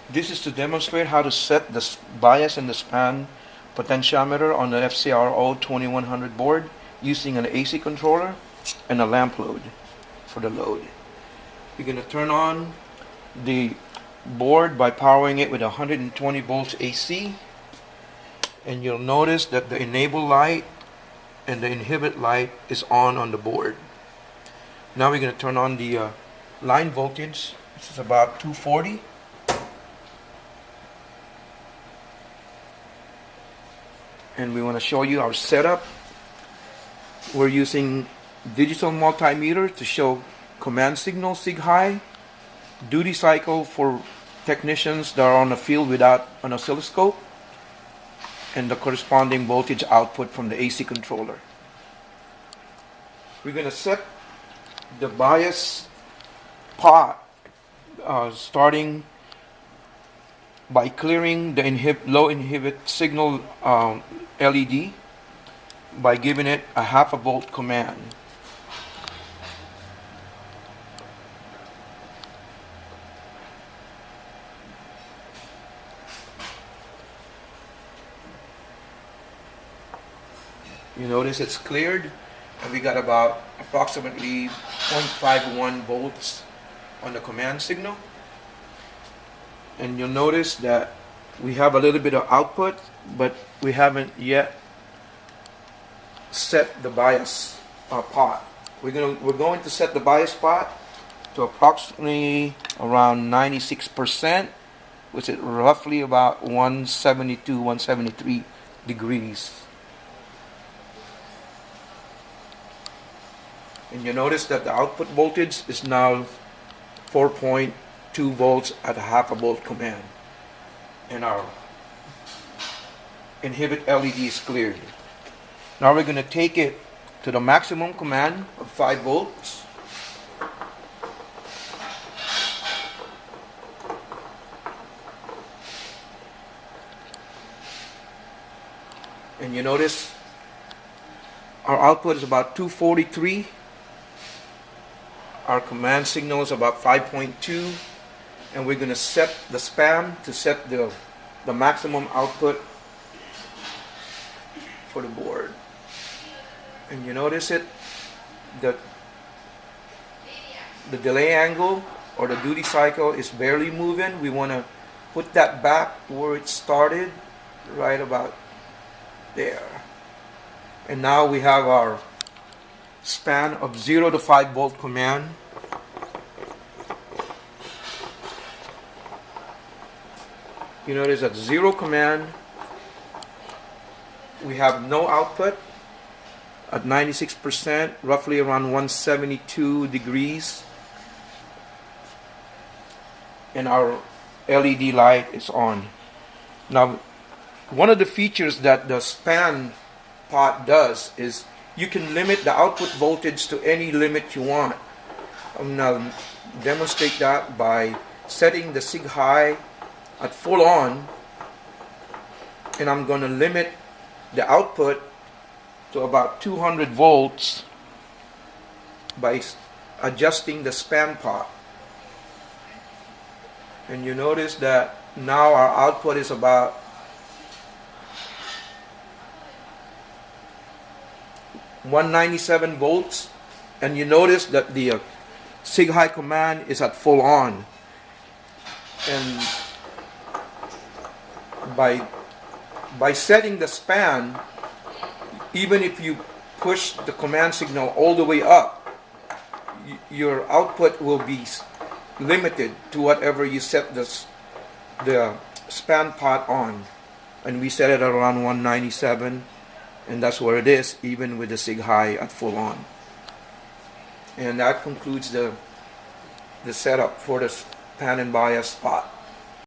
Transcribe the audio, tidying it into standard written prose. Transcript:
This is to demonstrate how to set the bias and the span potentiometer on the FCRO2100 board using an AC controller and a lamp load for the load. You're going to turn on the board by powering it with 120 volts AC, and you'll notice that the enable light and the inhibit light is on the board. Now we're going to turn on the line voltage. This is about 240. And we want to show you our setup. We're using digital multimeter to show command signal sig high, duty cycle for technicians that are on the field without an oscilloscope, and the corresponding voltage output from the AC controller. We're going to set the bias pot starting by clearing the low inhibit signal LED by giving it a 0.5 volt command. You notice it's cleared, and we got about approximately 0.51 volts on the command signal. And you'll notice that we have a little bit of output, but we haven't yet set the bias pot. We're going to set the bias pot to approximately around 96%, which is roughly about 172, 173 degrees. And you notice that the output voltage is now 4.2 volts at a 0.5 volt command. And our inhibit LED is cleared. Now we're going to take it to the maximum command of 5 volts. And you notice our output is about 243. Our command signal is about 5.2, and we're going to set the span to set the maximum output for the board. And you notice that the delay angle or the duty cycle is barely moving. We want to put that back where it started, right about there. And now we have our span of 0 to 5 volt command. You notice at 0 command we have no output at 96%, roughly around 172 degrees, and our LED light is on. Now, one of the features that the span pot does is you can limit the output voltage to any limit you want. I'm going to demonstrate that by setting the sig high at full on, and I'm going to limit the output to about 200 volts by adjusting the span pot. And you notice that now our output is about 197 volts, and you notice that the sig high command is at full on. And by setting the span, even if you push the command signal all the way up, your output will be limited to whatever you set the span pot on. And we set it at around 197. And that's where it is, even with the sig high at full on. And that concludes the setup for the span and bias pot.